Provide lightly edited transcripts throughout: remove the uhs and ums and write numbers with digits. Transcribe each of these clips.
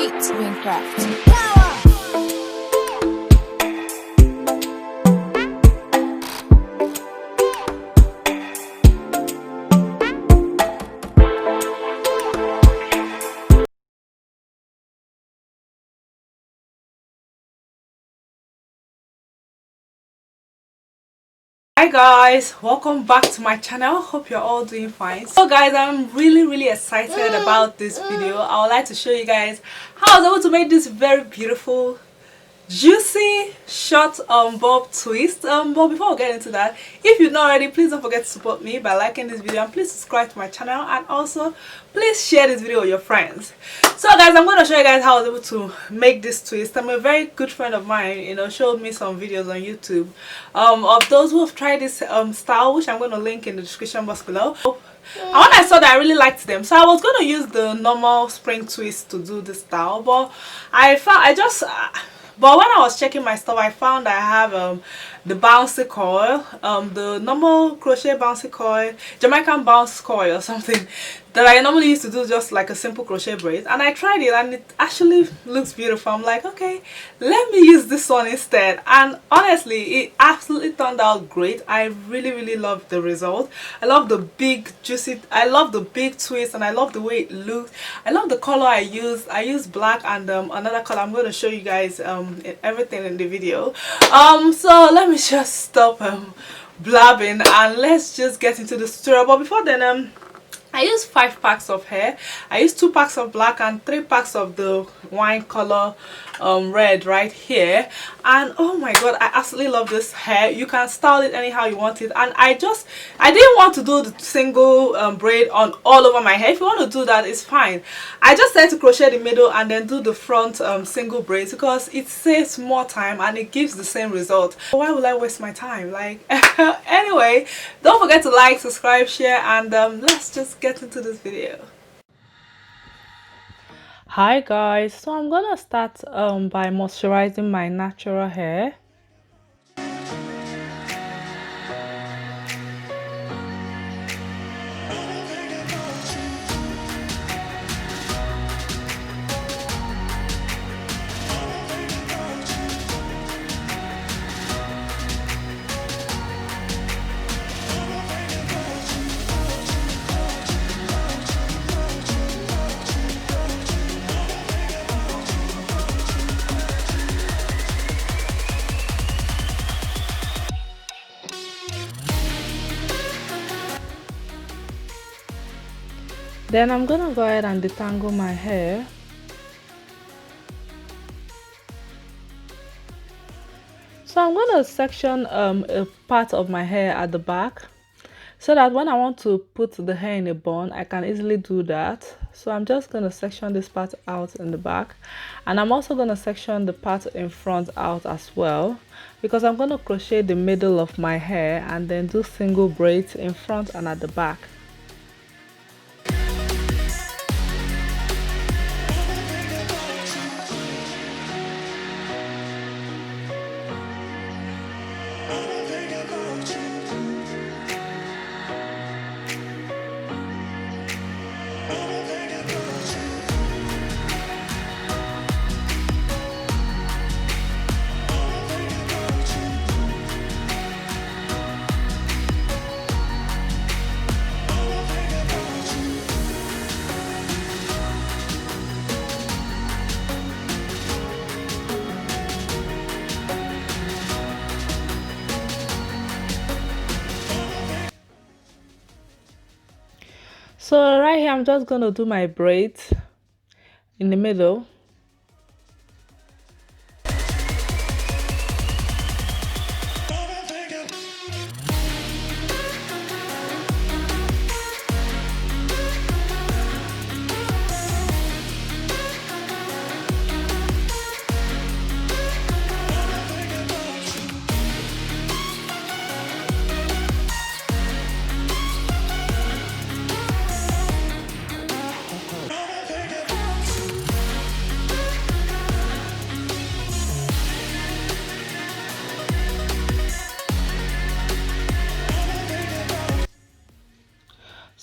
beat Wingcraft. Hi guys, welcome back to my channel. Hope you're all doing fine. So guys, I'm really excited about this video. I would like to show you guys how I was able to make this very beautiful juicy short bob twist. But before we get into that, if you're not already, please don't forget to support me by liking this video, and please subscribe to my channel, and also please share this video with your friends. So guys, I'm going to show you guys how I was able to make this twist. I'm a very good friend of mine, you know, showed me some videos on YouTube of those who have tried this style, which I'm going to link in the description box below. And when I saw that, I really liked them, so I was going to use the normal spring twist to do this style, but but when I was checking my stuff, I found I have the bouncy coil, the normal crochet bouncy coil, Jamaican bounce coil or something that I normally used to do just like a simple crochet braid, and I tried it and it actually looks beautiful. I'm like, okay, let me use this one instead, and honestly it absolutely turned out great. I really love the result. I love the big juicy, I love the big twist, and I love the way it looks. I love the color I used black and another color. I'm going to show you guys everything in the video. So let me just stop blabbing and let's just get into the tutorial. But before then, I used 5 packs of hair. I used 2 packs of black and 3 packs of the wine color red right here. And oh my god, I absolutely love this hair. You can style it anyhow you want it, and I didn't want to do the single braid on all over my hair. If you want to do that, it's fine. I just tend to crochet the middle and then do the front single braids because it saves more time and it gives the same result. Why would I waste my time? Like anyway, don't forget to like, subscribe, share, and let's just get into this video. Hi guys, so I'm gonna start by moisturizing my natural hair. Then I'm gonna go ahead and detangle my hair. So I'm gonna section a part of my hair at the back so that when I want to put the hair in a bun, I can easily do that. So I'm just gonna section this part out in the back, and I'm also gonna section the part in front out as well, because I'm gonna crochet the middle of my hair and then do single braids in front and at the back. So right here, I'm just gonna do my braids in the middle.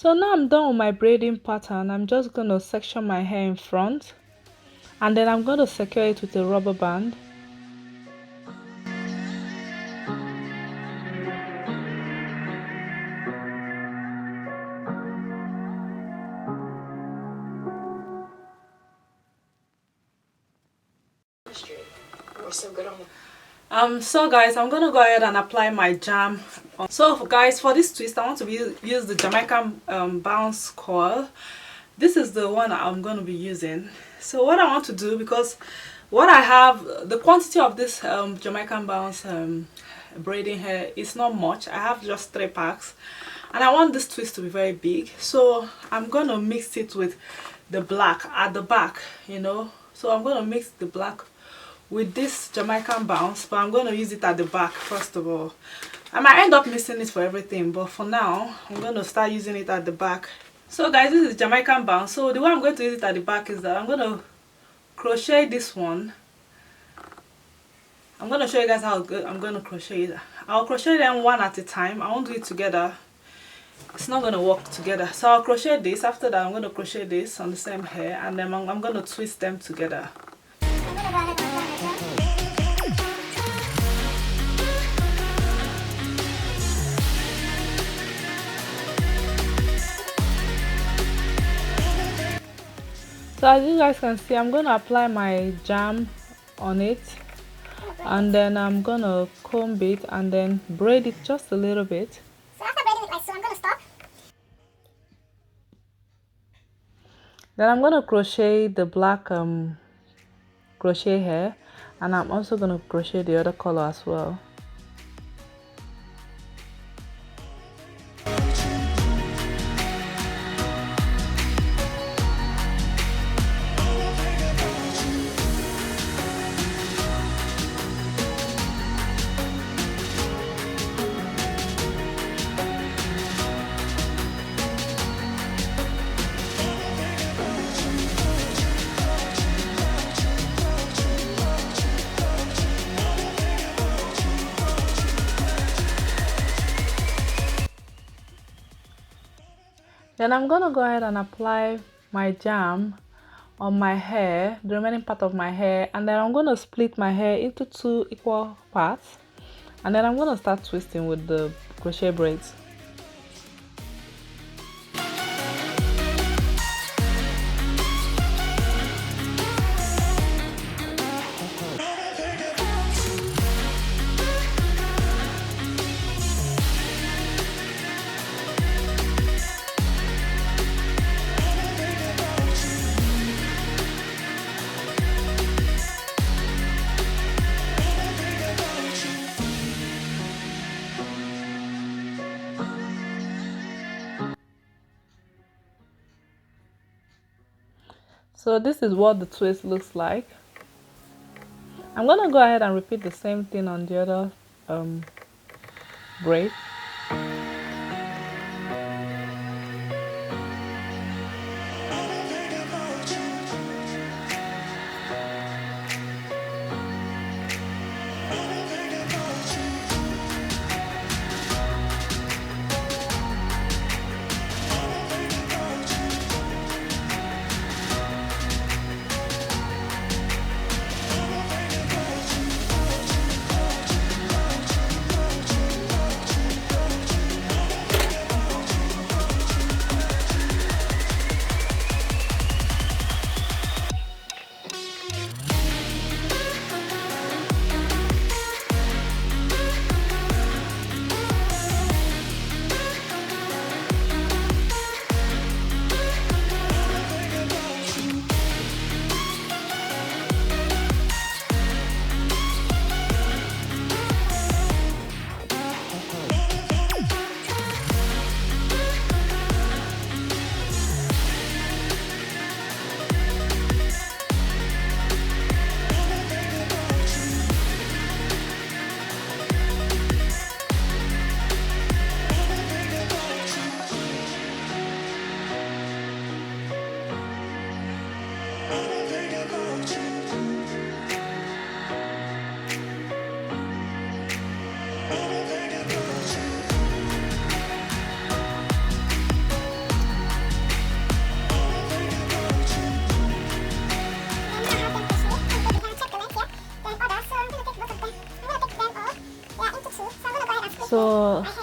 So now I'm done with my braiding pattern. I'm just going to section my hair in front and then I'm going to secure it with a rubber band. So guys, I'm gonna go ahead and apply my jam. So guys, for this twist I want to use the Jamaican bounce coil. This is the one I'm going to be using. So what I want to do, because what I have, the quantity of this Jamaican bounce braiding hair is not much. I have just 3 packs and I want this twist to be very big, so I'm going to mix it with the black at the back, you know. So I'm going to mix the black with this Jamaican bounce, but I'm going to use it at the back first of all. I might end up mixing it for everything, but for now I'm going to start using it at the back. So guys, this is Jamaican bounce. So the way I'm going to use it at the back is that I'm going to crochet this one. I'm going to show you guys how I'm going to crochet it. I'll crochet them one at a time. I won't do it together. It's not going to work together. So I'll crochet this. After that I'm going to crochet this on the same hair, and then I'm going to twist them together. So as you guys can see, I'm going to apply my jam on it, and then I'm going to comb it and then braid it just a little bit. So after braiding it like so, I'm going to stop. Then I'm going to crochet the black crochet hair, and I'm also going to crochet the other color as well. Then I'm going to go ahead and apply my jam on my hair, the remaining part of my hair, and then I'm going to split my hair into 2 equal parts, and then I'm going to start twisting with the crochet braids. So this is what the twist looks like. I'm going to go ahead and repeat the same thing on the other braid.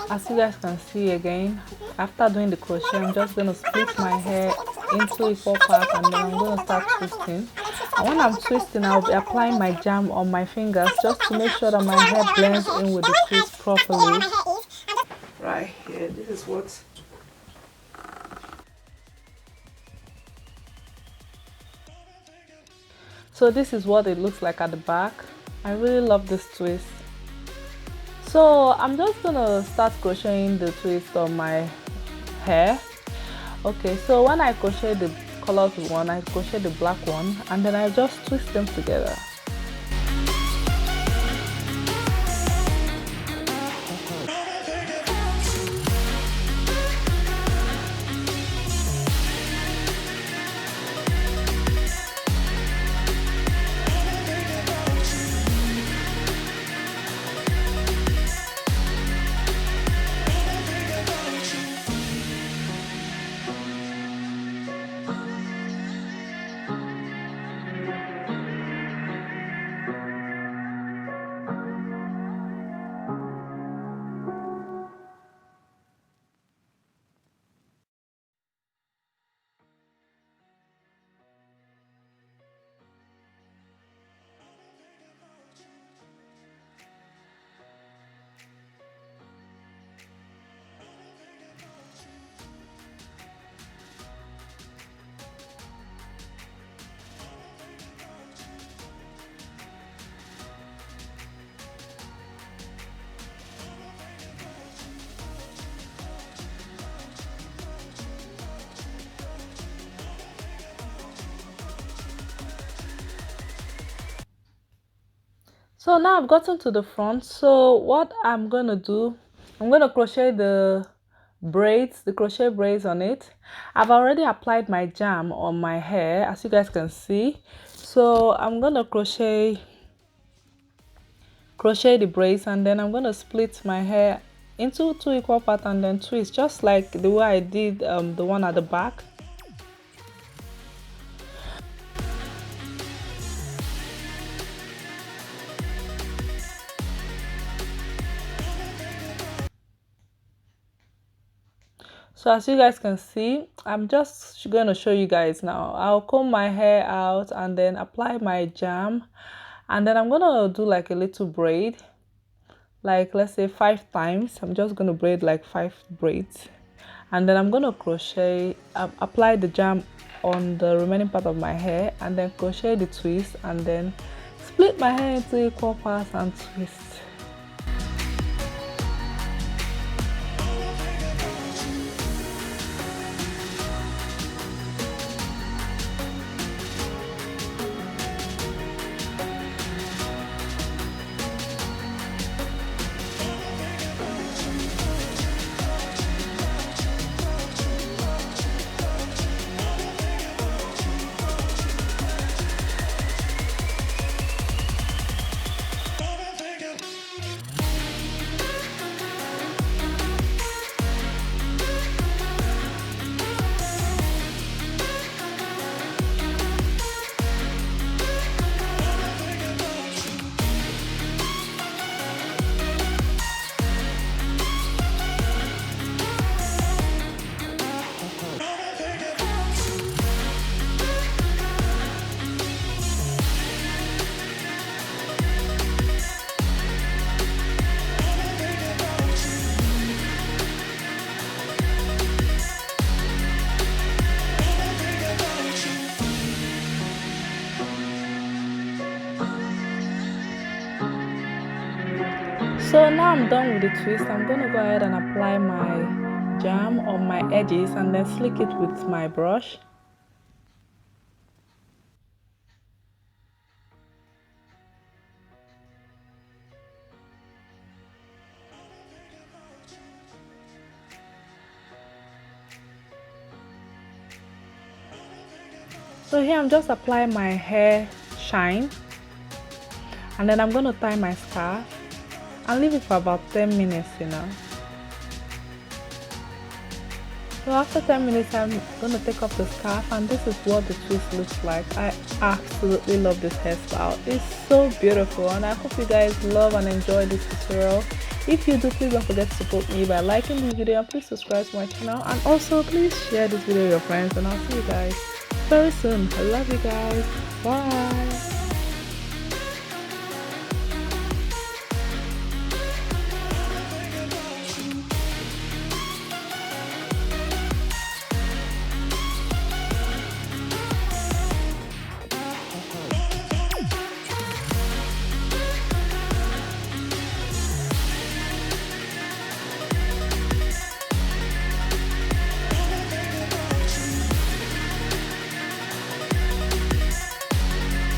as you guys can see again, after doing the crochet, I'm just going to split my hair into equal parts, and then I'm going to start twisting. And when I'm twisting, I'll be applying my jam on my fingers just to make sure that my hair blends in with the twist properly. Right here, this is what it looks like at the back. I really love this twist. So I'm just gonna start crocheting the twist on my hair. Okay, so when I crochet the colored one, I crochet the black one, and then I just twist them together. So now I've gotten to the front. So what I'm gonna do, I'm gonna crochet the braids, the crochet braids on it. I've already applied my jam on my hair, as you guys can see. So I'm gonna crochet the braids, and then I'm gonna split my hair into 2 equal parts and then twist, just like the way I did the one at the back. So as you guys can see, I'm just going to show you guys now. I'll comb my hair out and then apply my jam, and then I'm going to do like a little braid, like let's say 5 times. I'm just going to braid like 5 braids, and then I'm going to crochet, apply the jam on the remaining part of my hair, and then crochet the twist, and then split my hair into equal parts and twist. So now I'm done with the twist. I'm going to go ahead and apply my jam on my edges and then slick it with my brush. So here I'm just applying my hair shine, and then I'm going to tie my scarf and leave it for about 10 minutes, you know. So after 10 minutes, I'm going to take off the scarf, and this is what the twist looks like. I absolutely love this hairstyle. It's so beautiful, and I hope you guys love and enjoy this tutorial. If you do, please don't forget to support me by liking this video, and please subscribe to my channel, and also please share this video with your friends, and I'll see you guys very soon. I love you guys. Bye.